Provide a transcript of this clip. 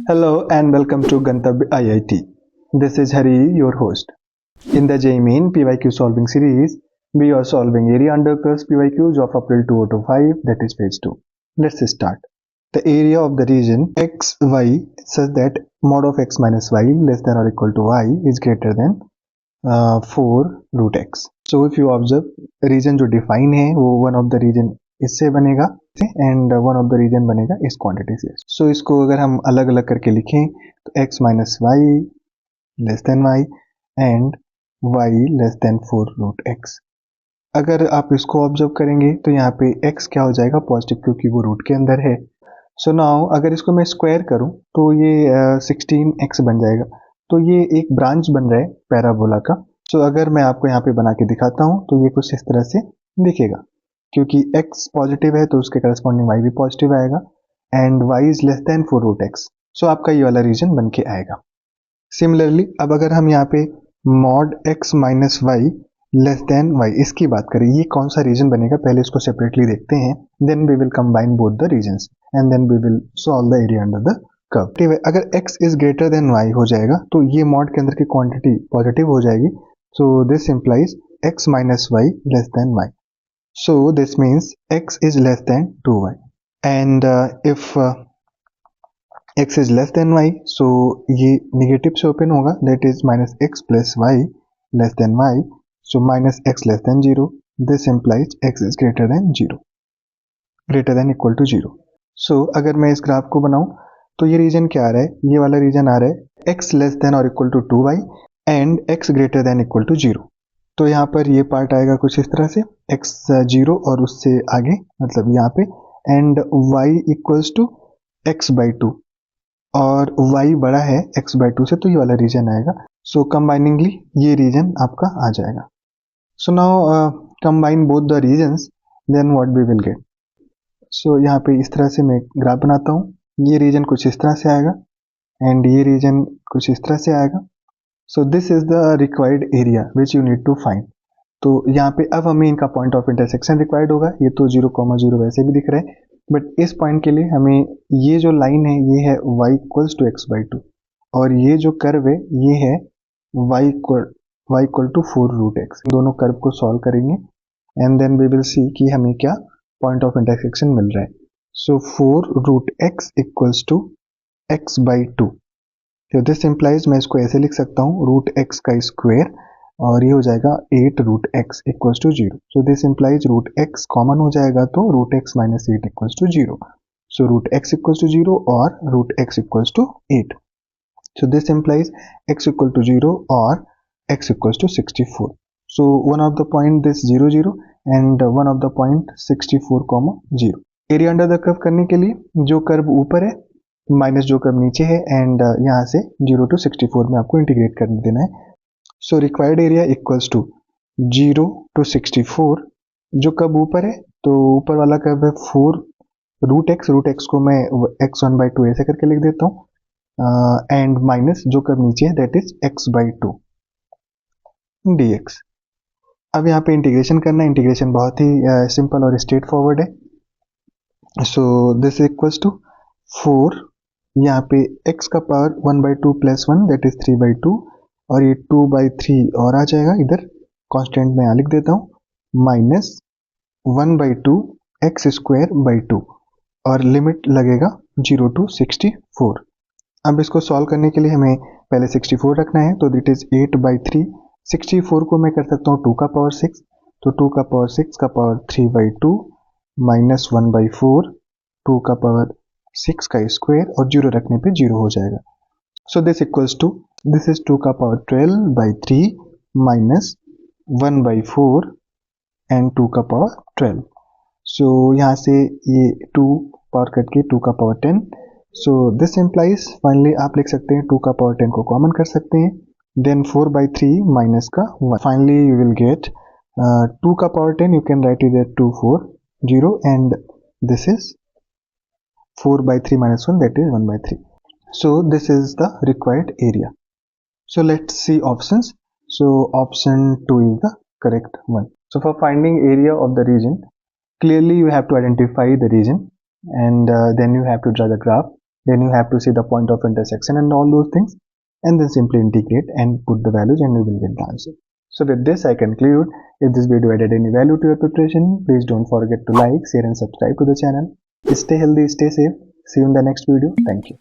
Hello and welcome to Gantavya IIT. This is Hari, your host. In the JEE Main PYQ solving series, we are solving area under curves PYQs of April 2025, that is page 2. Let's start. The area of the region xy such that mod of x minus y less than or equal to y is greater than 4 root x. So if you observe, region जो define है वो one of the region इससे बनेगा and one of the region बनेगा इस quantity से. सो इसको अगर हम अलग अलग करके लिखें तो x minus y less than y and y less than 4 root x. अगर आप इसको ऑब्जर्व करेंगे तो यहाँ पे x क्या हो जाएगा पॉजिटिव क्योंकि वो रूट के अंदर है. सो नाउ अगर इसको मैं स्क्वायर करूँ तो ये 16x बन जाएगा. तो ये एक ब्रांच बन रहा है पैराबोला का. सो अगर मैं आपको यहाँ पे बना के दिखाता हूँ तो ये कुछ इस तरह से दिखेगा. क्योंकि x पॉजिटिव है तो उसके करस्पॉन्डिंग y भी पॉजिटिव आएगा and y is less than 4 root x. So आपका ये वाला रीजन बन के आएगा. सिमिलरली अब अगर हम यहाँ पे mod x minus y less than y इसकी बात करें, ये कौन सा रीजन बनेगा पहले इसको सेपरेटली देखते हैं. Then we will combine both the regions and then we will solve the area under the curve. अगर x is greater than y हो जाएगा तो ये मॉड के अंदर की क्वांटिटी पॉजिटिव हो जाएगी. So this implies x minus y less than y. So this means x is less than 2y and if x is less than y, so ये negative से open होगा, that is minus x plus y less than y, so minus x less than 0. This implies x is greater than 0, greater than equal to 0. So अगर मैं इस graph को बनाऊं तो ये रीजन क्या आ रहा है, ये वाला रीजन आ रहा है x less than or equal to 2y and x greater than equal to 0. तो यहाँ पर ये पार्ट आएगा कुछ इस तरह से x 0 और उससे आगे मतलब यहाँ पे and y equals to x by 2 और y बड़ा है x बाई 2 से तो ये वाला रीजन आएगा. सो कंबाइनिंगली ये रीजन आपका आ जाएगा. So now combine both the reasons then what we will get. So यहाँ पे इस तरह से मैं ग्राफ बनाता हूँ. ये रीजन कुछ इस तरह से आएगा एंड ये रीजन कुछ इस तरह से आएगा. So this is the required area which you need to find. तो यहाँ पे अब हमें इनका पॉइंट ऑफ इंटरसेक्शन रिक्वायर्ड होगा. ये तो 0,0 वैसे भी दिख रहा है बट इस पॉइंट के लिए हमें ये जो लाइन है ये है y equals to x by 2 और ये जो कर्व है ये है y equal to 4 root x. दोनों कर्व को सॉल्व करेंगे and then we will see कि हमें क्या पॉइंट ऑफ इंटरसेक्शन मिल रहा है. So 4 root x equals to x by 2. तो दिस इम्प्लाइज मैं इसको ऐसे लिख सकता हूँ रूट x का स्क्वायर और ये हो जाएगा 8 root x equals to 0. So this implies root x common हो जाएगा तो root x minus 8 equals to 0. So root x equals to 0 और root x equals to 8. So this implies x equal to 0 और x equals to 64. So one of the point this 0 0 and one of the point 64, 0. Area under the curve करने के लिए जो curve ऊपर है minus जो curve नीचे है एंड यहाँ से 0 to 64 में आपको इंटीग्रेट करने देना है. So required area equals to 0 to 64. जो कर्व ऊपर है तो ऊपर वाला कर्व है 4 रूट x को मैं x1 बाई 2 ऐसे करके लिख देता हूँ एंड माइनस जो कर्व नीचे है that is x by 2 dx. अब यहाँ पे इंटीग्रेशन करना है. इंटीग्रेशन बहुत ही सिंपल और स्ट्रेट फॉरवर्ड है. सो दिस इक्वल्स टू 4 यहाँ पे x का power 1 by 2 plus 1 that is 3 by 2 और ये 2 बाई 3 और आ जाएगा इधर कांस्टेंट में यहाँ लिख देता हूँ minus 1 by 2 x square by 2 और लिमिट लगेगा 0 to 64. अब इसको सॉल्व करने के लिए हमें पहले 64 रखना है तो दिट इज 8 बाई 3. 64 को मैं कर सकता हूँ 2 का पावर 6 तो 2 का पावर 6 का पावर 3 बाई 2 माइनस 1 बाई 4 2 का पावर 6 का स्क्वायर और 0 रखने पे 0 हो जाएगा. So this equals to this is 2 का power 12 by 3 minus 1 by 4 and 2 का पावर 12. सो यहाँ से ये 2 पावर कट के 2 का power 10. So this implies finally आप लिख सकते हैं 2 का पावर 10 को कॉमन कर सकते हैं देन 4 बाई 3 माइनस का 1. फाइनली यू विल गेट 2 का power 10 you can write it at 2 4 0 and this is 4 by 3 minus 1 that is 1 by 3. So this is the required area. So let's see options. So option 2 is the correct one. So for finding area of the region, clearly you have to identify the region and then you have to draw the graph Then you have to see the point of intersection and all those things, and then simply integrate and put the values and you will get the answer. So with this I conclude. If this video added any value to your preparation, please don't forget to like, share and subscribe to the channel. Stay healthy, stay safe. See you in the next video. Thank you.